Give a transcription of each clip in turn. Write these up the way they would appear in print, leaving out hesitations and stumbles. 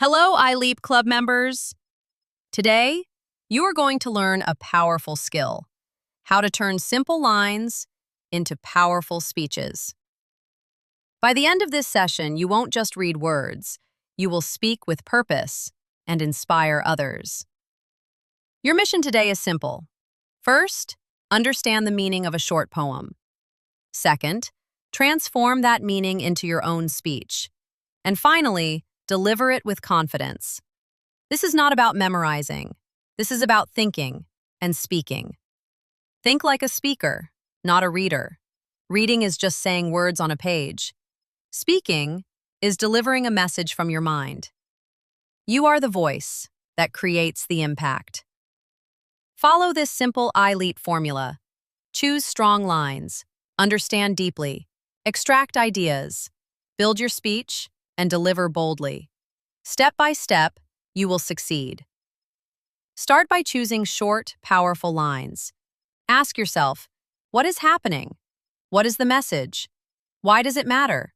Hello, iLEAP Club members. Today, you are going to learn a powerful skill, how to turn simple lines into powerful speeches. By the end of this session, you won't just read words, you will speak with purpose and inspire others. Your mission today is simple. First, understand the meaning of a short poem. Second, transform that meaning into your own speech. And finally, deliver it with confidence. This is not about memorizing. This is about thinking and speaking. Think like a speaker, not a reader. Reading is just saying words on a page. Speaking is delivering a message from your mind. You are the voice that creates the impact. Follow this simple iLEAP formula. Choose strong lines, understand deeply, extract ideas, build your speech, and deliver boldly. Step by step, you will succeed. Start by choosing short, powerful lines. Ask yourself, what is happening? What is the message? Why does it matter?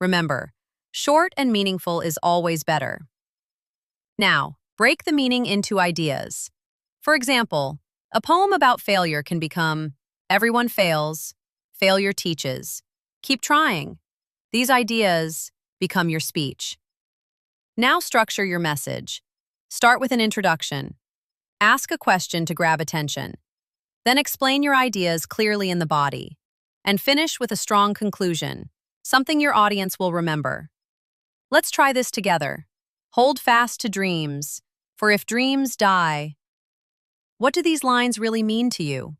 Remember, short and meaningful is always better. Now, break the meaning into ideas. For example, a poem about failure can become, everyone fails, failure teaches. Keep trying. These ideas become your speech. Now structure your message. Start with an introduction. Ask a question to grab attention. Then explain your ideas clearly in the body. And finish with a strong conclusion, something your audience will remember. Let's try this together. Hold fast to dreams, for if dreams die. What do these lines really mean to you?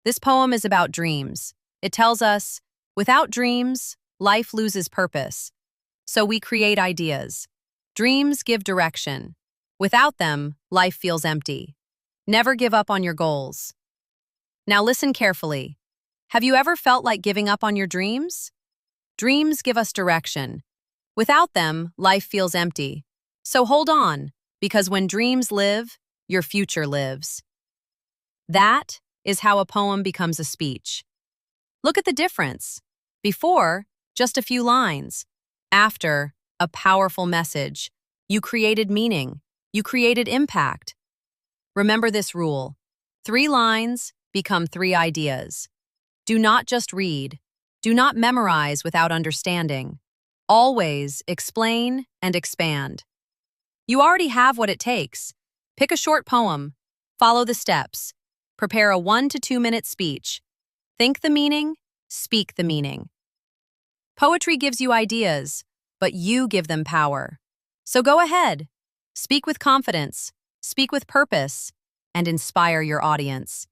This poem is about dreams. It tells us, without dreams, life loses purpose. So we create ideas. Dreams give direction. Without them, life feels empty. Never give up on your goals. Now listen carefully. Have you ever felt like giving up on your dreams? Dreams give us direction. Without them, life feels empty. So hold on, because when dreams live, your future lives. That is how a poem becomes a speech. Look at the difference. Before, just a few lines. After, a powerful message. You created meaning. You created impact. Remember this rule. 3 lines become 3 ideas. Do not just read. Do not memorize without understanding. Always explain and expand. You already have what it takes. Pick a short poem. Follow the steps. Prepare a 1 to 2 minute speech. Think the meaning, speak the meaning. Poetry gives you ideas, but you give them power. So go ahead. Speak with confidence, speak with purpose, and inspire your audience.